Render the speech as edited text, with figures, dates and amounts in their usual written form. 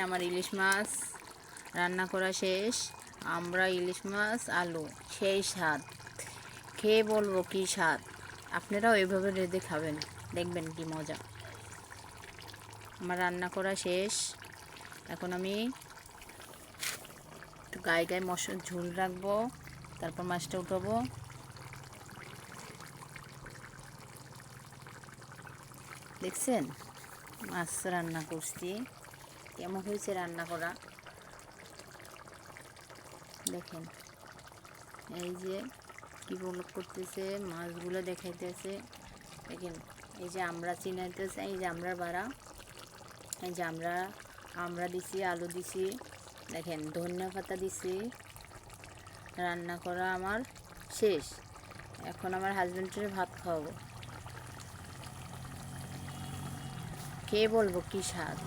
আমার ইলিশ মাছ রান্না করা শেষ। আমরা ইলিশ মাছ আলু সেই স্বাদ, খেয়ে বলবো কি স্বাদ। আপনারাও এভাবে রেঁধে খাবেন, দেখবেন কি মজা। আমার রান্না করা শেষ। এখন আমি একটু গায়ে গায়ে মশলা ঝোল রাখবো, তারপর মাছটা উঠাবো। দেখছেন মাছ রান্না করছি, কেমন হয়েছে রান্না করা দেখেন। এই যে কি বলক করতেছে, মাছগুলো দেখাইতেছে দেখেন। এই যে আমরা চিনাইতেছে, এই যে আমরা বাড়া, এই যে আমরা দিছি, আলু দিছি, দেখেন ধনিয়া পাতা দিছি। রান্না করা আমার শেষ। এখন আমার হাজব্যান্ডের ভাত খাওয়াবো, খেয়ে বলবো কি স্বাদ।